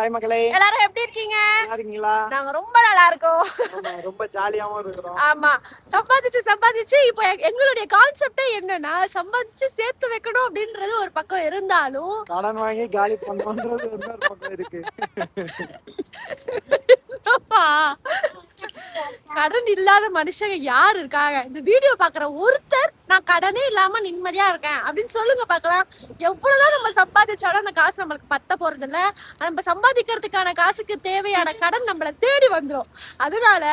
Hi மக்களே, எல்லாரும் எப்படி இருக்கீங்க? நல்லா இருக்கீங்களா? நாங்க ரொம்ப நல்லா இருக்கோம். ரொம்ப ஜாலியாவும் இருக்கிறோம். ஆமா, சம்பாதிச்சு இப்போ எங்களுடைய கான்செப்டே என்னன்னா சம்பாதிச்சு சேர்த்து வைக்கணும் அப்படின்றது ஒரு பக்கம் இருந்தாலும் கடன் வாங்கி காலி பண்ணணும்ன்றது இன்னொரு பக்கம் இருக்கு. கடன் இல்லாத மனுஷங்க யாரு இருக்காங்க? இந்த வீடியோ பாக்குற ஒருத்தர் நான் கடனே இல்லாம நிம்மதியா இருக்கேன் அப்படின்னு சொல்லுங்க பாக்கலாம். எவ்வளவுதான் நம்ம சம்பாதிச்சாலும் அந்த காசு நம்மளுக்கு பத்த போறது இல்ல. நம்ம சம்பாதிக்கிறதுக்கான காசுக்கு தேவையான கடன் நம்மள தேடி வந்துரும். அதனால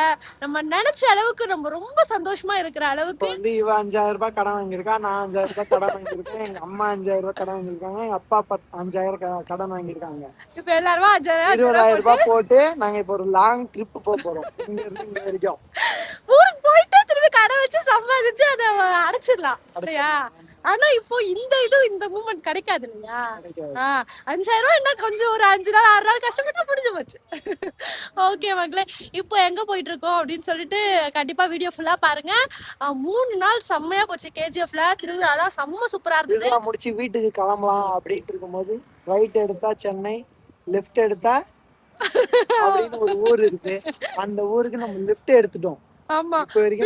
நம்ம நினைச்ச அளவுக்கு நம்ம ரொம்ப சந்தோஷமா இருக்கிற அளவுக்கு வந்து இவ 5000 ரூபாய் கடன் வாங்கியிருக்கா, நான் 5000 ரூபாய் கடன் வாங்கியிருக்கேன், எங்க அம்மா 5000 ரூபாய் கடன் வாங்கியிருக்காங்க, எங்க அப்பா 5000 கடன் வாங்கியிருக்காங்க. இப்ப எல்லாரும் 20,000 ரூபாய் போட்டு நாங்க இப்ப ஒரு லாங் ட்ரிப் போறோம். இங்க இருந்து இங்க வரைக்கும் ஊருக்கு போயிட்டு திரும்பி கடை வச்சு சம்பாதிச்சு அதை அடைச்சிடலாம் இல்லையா? ஆனா இப்போ இந்த மூமெண்ட் கிடைக்காது இல்லையா? 5000 ரூபாய் என்ன கொஞ்சம் ஒரு 5 நாள் 6 நாள் கஷ்டப்பட்டா முடிஞ்சு போச்சு. ஓகே மக்களே, இப்போ எங்க போயிட்டு இருக்கோம் அப்படின்னு சொல்லிட்டு கண்டிப்பா வீடியோ ஃபுல்லா பாருங்க. 3 நாள் செம்மையா போச்சு. கேஜிஎஃப்ல திருவிழாலாம் செம்ம சூப்பரா இருந்தது. முடிச்சு வீட்டுக்கு கிளம்பலாம் அப்படின்ட்டு இருக்கும்போது ரைட் எடுத்தா சென்னை, லெஃப்ட் எடுத்தா அப்படின்னு ஒரு ஊர் இருக்கு. அந்த ஊருக்கு நம்ம லெஃப்ட் எடுத்துட்டோம். ஆமா,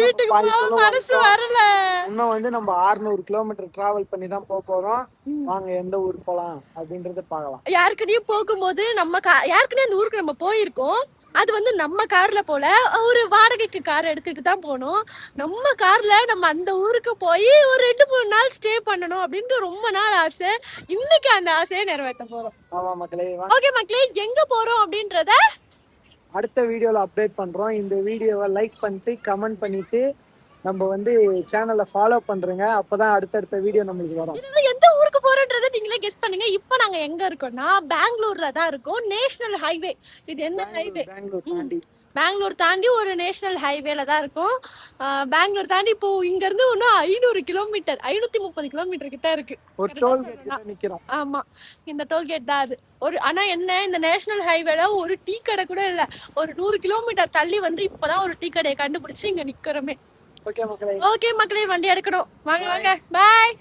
வீட்டுக்கு மனசு வரல. இன்னும் வந்து நம்ம 600 கிலோமீட்டர் டிராவல் பண்ணி தான் போறோம். வாங்க எந்த ஊருக்கு போலாம் அப்படின்றத பார்க்கலாம். யாருக்குனே போகும்போது யாருக்குனே அந்த ஊருக்கு நம்ம போயிருக்கோம். அது வந்து நம்ம கார்ல போல, ஒரு வாடகைக்கு கார் எடுத்துட்டு தான் போனோம். நம்ம கார்ல நம்ம அந்த ஊருக்கு போய் ஒரு 2-3 நாள் ஸ்டே பண்ணணும் அப்படின்னு ரொம்ப நாள் ஆசை. இன்னைக்கு அந்த ஆசையை நிறைவேற்ற போறோம். ஆமா மக்களே. ஓகே மக்களே, எங்க போறோம் அப்படின்றத அடுத்த வீடியோல அப்டேட் பண்றோம். இந்த வீடியோவை லைக் பண்ணிட்டு கமெண்ட் பண்ணிட்டு நம்ம வந்து சேனலை ஃபாலோ பண்றேங்க. அப்பதான் அடுத்தடுத்த வீடியோ நம்மளுக்கு வரும். எந்த ஊருக்கு போறோன்றதை நீங்களே கெஸ் பண்ணுங்க. இப்போ நாங்க எங்க இருக்கோம்னா பெங்களூர்ல தான் இருக்கோம். National highway. இது என்ன ஹைவே? பெங்களூர் தாண்டி ஒரு நேஷனல் ஹைவேல தான் இருக்கும். பெங்களூர் தாண்டி இப்போ இங்க இருந்து இன்னும் 500 கிலோமீட்டர் 530 கிலோமீட்டர் கிட்ட இருக்கு. ஆமா, இந்த டோல்கேட் தான் அது. ஆனா என்ன, இந்த நேஷனல் ஹைவேல ஒரு டீ கடை கூட இல்ல. ஒரு 100 கிலோமீட்டர் தள்ளி வந்து இப்பதான் ஒரு டீ கடையை கண்டுபிடிச்சு இங்க நிக்கிறோமே. ஓகே மக்களே, வண்டி எடுக்கணும். வாங்க வாங்க, பாய்.